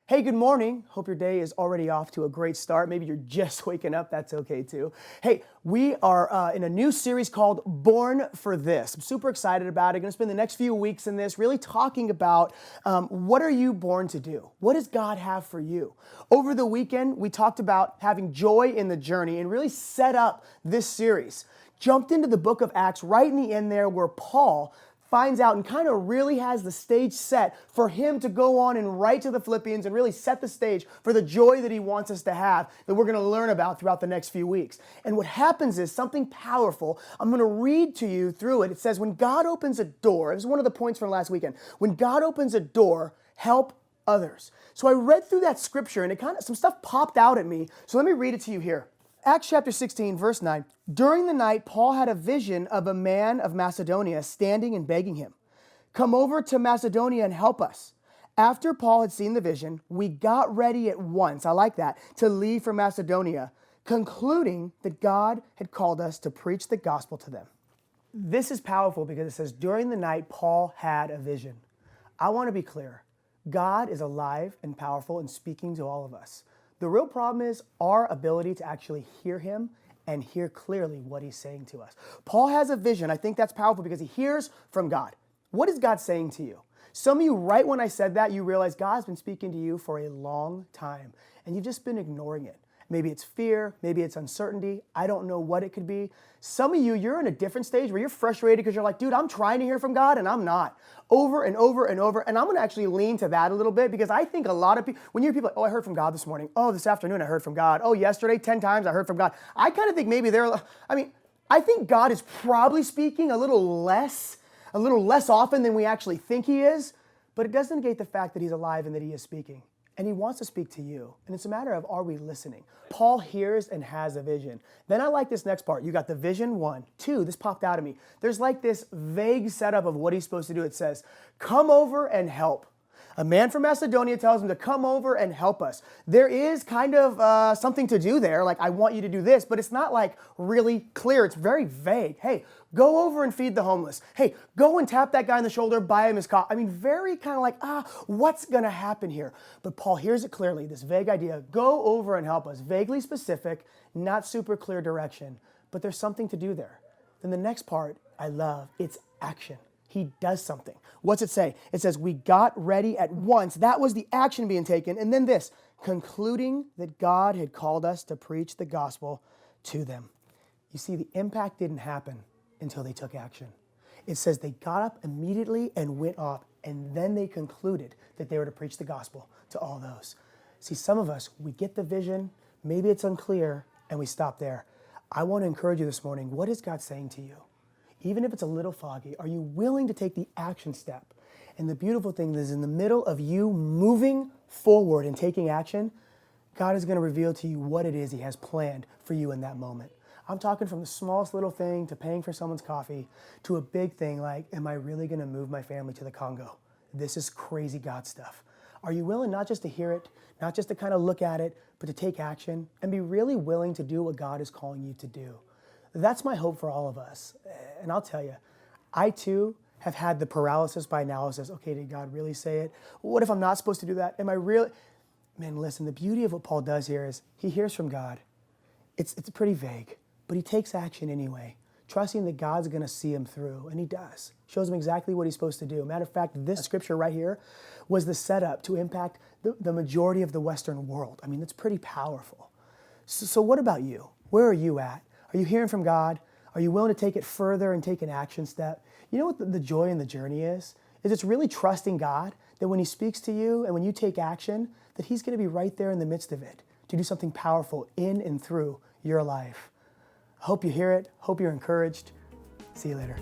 Hey, good morning. Hope your day is already off to a great start. Maybe you're just waking up. That's okay too. Hey, we are in a new series called Born for This. I'm super excited about it. Going to spend the next few weeks in this really talking about what are you born to do? What does God have for you? Over the weekend, we talked about having joy in the journey and really set up this series. Jumped into the book of Acts right in the end there where Paul finds out and kind of really has the stage set for him to go on and write to the Philippians and really set the stage for the joy that he wants us to have that we're going to learn about throughout the next few weeks. And what happens is something powerful. I'm going to read to you through it. It says, when God opens a door, this is one of the points from last weekend, when God opens a door, help others. So I read through that scripture and some stuff popped out at me. So let me read it to you here. Acts chapter 16, verse 9. During the night, Paul had a vision of a man of Macedonia standing and begging him, "Come over to Macedonia and help us." After Paul had seen the vision, we got ready at once, I like that, to leave for Macedonia, concluding that God had called us to preach the gospel to them. This is powerful because it says, during the night, Paul had a vision. I want to be clear. God is alive and powerful and speaking to all of us. The real problem is our ability to actually hear him and hear clearly what he's saying to us. Paul has a vision. I think that's powerful because he hears from God. What is God saying to you? Some of you, right when I said that, you realize God's been speaking to you for a long time and you've just been ignoring it. Maybe it's fear, maybe it's uncertainty. I don't know what it could be. Some of you, you're in a different stage where you're frustrated because you're like, dude, I'm trying to hear from God and I'm not. Over and over and over. And I'm going to actually lean to that a little bit because I think a lot of people, when you hear people like, oh, I heard from God this morning. Oh, this afternoon I heard from God. Oh, yesterday 10 times I heard from God. I kind of think maybe I think God is probably speaking a little less often than we actually think he is, but it doesn't negate the fact that he's alive and that he is speaking. And he wants to speak to you. And it's a matter of, are we listening? Paul hears and has a vision. Then I like this next part. You got the vision 1. 2, this popped out at me. There's like this vague setup of what he's supposed to do. It says, come over and help. A man from Macedonia tells him to come over and help us. There is kind of something to do there, like I want you to do this, but it's not like really clear. It's very vague. Hey, go over and feed the homeless. Hey, go and tap that guy on the shoulder, buy him his coffee. I mean, very kind of like, what's going to happen here? But Paul hears it clearly, this vague idea, go over and help us. Vaguely specific, not super clear direction, but there's something to do there. Then the next part I love, it's action. He does something. What's it say? It says, we got ready at once. That was the action being taken. And then this, concluding that God had called us to preach the gospel to them. You see, the impact didn't happen until they took action. It says they got up immediately and went off, and then they concluded that they were to preach the gospel to all those. See, some of us, we get the vision, maybe it's unclear, and we stop there. I want to encourage you this morning, what is God saying to you? Even if it's a little foggy, are you willing to take the action step? And the beautiful thing is in the middle of you moving forward and taking action, God is going to reveal to you what it is he has planned for you in that moment. I'm talking from the smallest little thing to paying for someone's coffee to a big thing like, am I really going to move my family to the Congo? This is crazy God stuff. Are you willing not just to hear it, not just to kind of look at it, but to take action and be really willing to do what God is calling you to do? That's my hope for all of us. And I'll tell you, I too have had the paralysis by analysis. Okay, did God really say it? What if I'm not supposed to do that? Am I really? Man, listen, the beauty of what Paul does here is he hears from God. It's pretty vague, but he takes action anyway, trusting that God's going to see him through, and he does. Shows him exactly what he's supposed to do. Matter of fact, this scripture right here was the setup to impact the majority of the Western world. I mean, it's pretty powerful. So what about you? Where are you at? Are you hearing from God? Are you willing to take it further and take an action step? You know what the joy in the journey is? It's really trusting God that when he speaks to you and when you take action, that he's going to be right there in the midst of it to do something powerful in and through your life. I hope you hear it. Hope you're encouraged. See you later.